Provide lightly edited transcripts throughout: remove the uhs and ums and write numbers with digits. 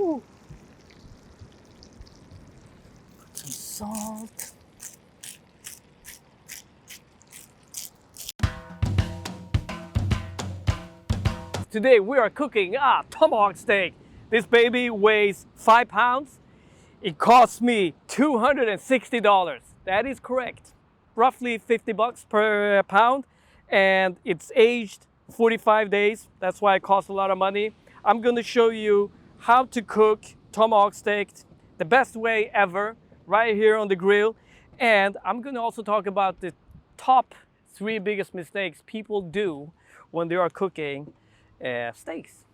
Ooh. Put some salt. Today we are cooking a tomahawk steak. This baby weighs 5 pounds. It cost me $260. That is correct. Roughly 50 bucks per pound. And it's aged 45 days. That's why it costs a lot of money. I'm gonna show you how to cook tomahawk steak the best way ever, right here on the grill. And I'm gonna also talk about the top 3 biggest mistakes people do when they are cooking steaks.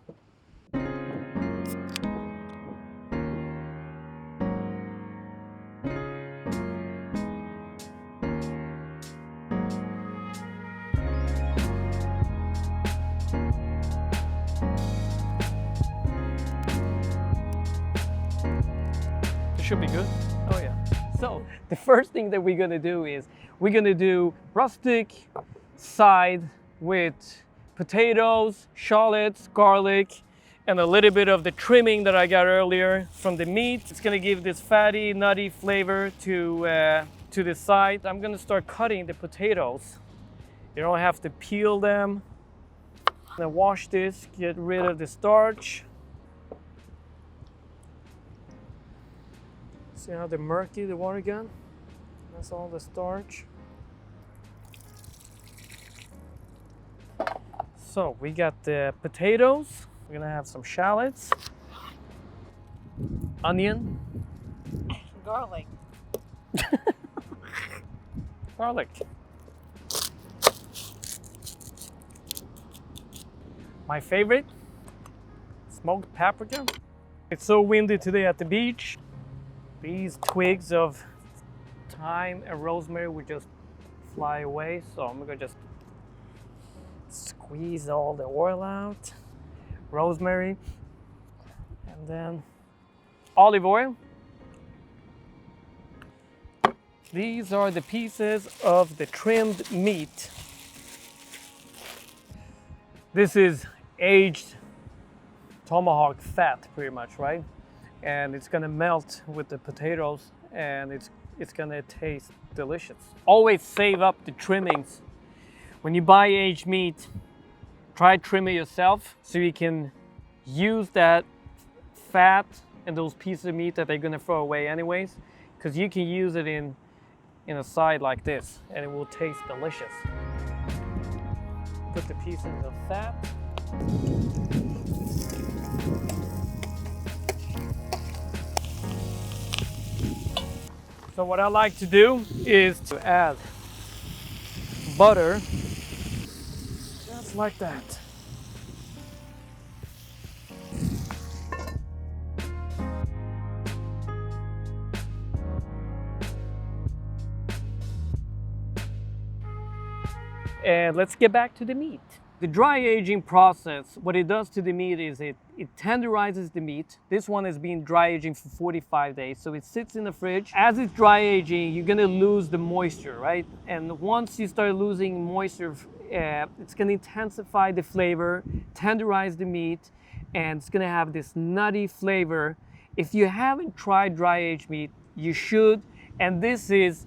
Should be good. Oh yeah. So the first thing that we're gonna do is we're gonna do rustic side with potatoes, shallots, garlic, and a little bit of the trimming that I got earlier from the meat. It's gonna give this fatty, nutty flavor to the side. I'm gonna start cutting the potatoes. You don't have to peel them. I'm gonna wash this, get rid of the starch. See how murky the water got? That's all the starch. So we got the potatoes. We're gonna have some shallots, onion, Garlic. garlic. My favorite, smoked paprika. It's so windy today at the beach. These twigs of thyme and rosemary would just fly away, so I'm gonna just squeeze all the oil out. Rosemary, and then olive oil. These are the pieces of the trimmed meat. This is aged tomahawk fat, pretty much, right? And it's gonna melt with the potatoes, and it's gonna taste delicious. Always save up the trimmings. When you buy aged meat, try trim it yourself so you can use that fat and those pieces of meat that they're gonna throw away anyways, because you can use it in a side like this and it will taste delicious. Put the pieces of fat. So what I like to do is to add butter, just like that. And let's get back to the meat. The dry aging process, what it does to the meat is it tenderizes the meat. This one is being dry aging for 45 days, so it sits in the fridge. As it's dry aging, you're gonna lose the moisture, right? And once you start losing moisture, it's gonna intensify the flavor, tenderize the meat, and it's gonna have this nutty flavor. If you haven't tried dry aged meat, you should. And this is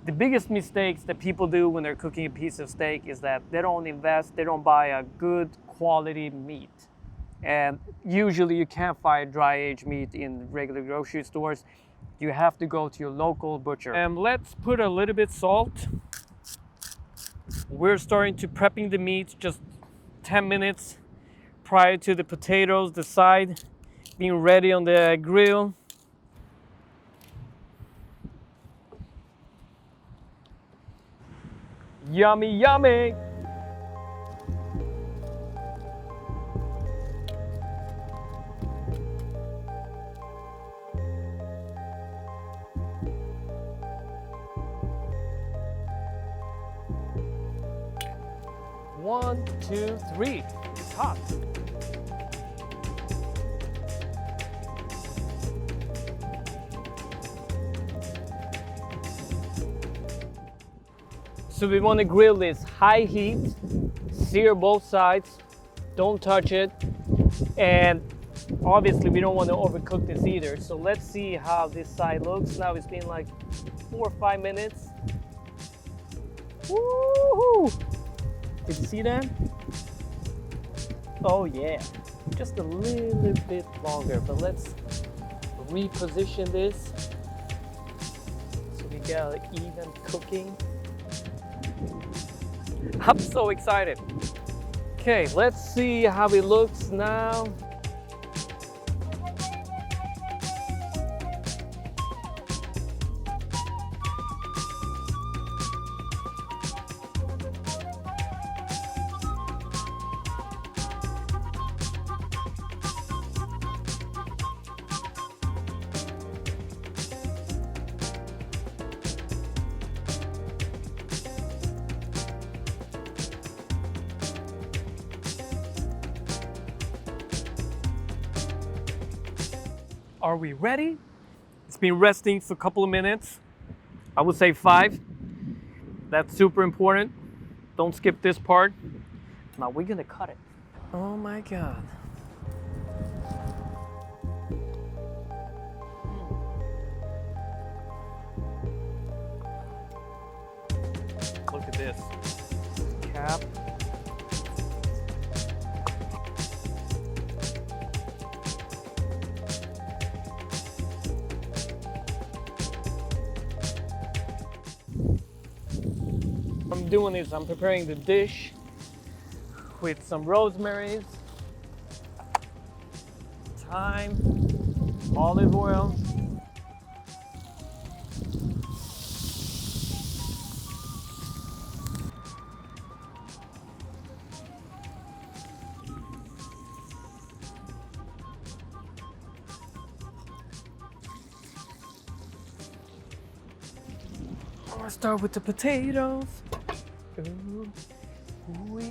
the biggest mistakes that people do when they're cooking a piece of steak is that they don't invest, they don't buy a good quality meat. And usually you can't find dry aged meat in regular grocery stores. You have to go to your local butcher. And let's put a little bit salt. We're starting to prepping the meat just 10 minutes prior to the potatoes, the side being ready on the grill. Yummy, yummy! One, two, three. It's hot. So we want to grill this high heat, sear both sides, don't touch it, and Obviously, we don't want to overcook this either. So let's see how this side looks. Now it's been like 4 or 5 minutes. Woohoo! Did you see that? Oh yeah, just a little bit longer, but let's reposition this so we got an even cooking. I'm so excited. Okay, let's see how it looks now. Are we ready? It's been resting for a couple of minutes. I would say 5. That's super important. Don't skip this part. Now we're gonna cut it. Oh my God. Look at this. Cap. What I'm doing is I'm preparing the dish with some rosemary, thyme, olive oil. I'm gonna start with the potatoes. Ooh, ooh.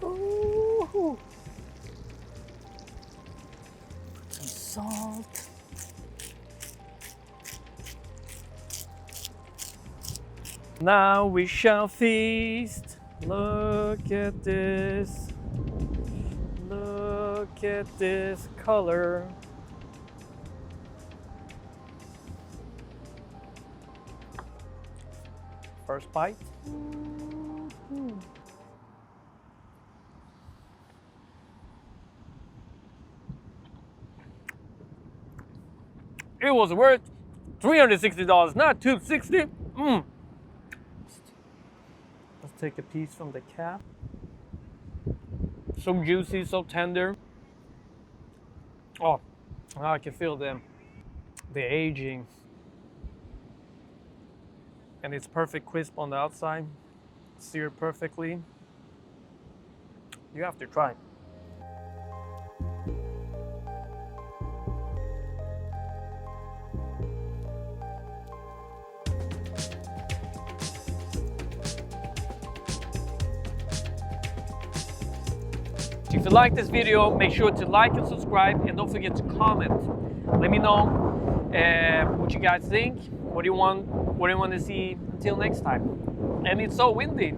Ooh. Some salt. Now we shall feast. Look at this. Look at this color. First bite. It was worth $360, not $260. Let's take a piece from the cap. So juicy, so tender. Oh, I can feel the aging. And it's perfect crisp on the outside. Seared perfectly. You have to try. If you like this video, make sure to like and subscribe, and don't forget to comment. Let me know what you guys think. What do you want to see until next time? And it's so windy.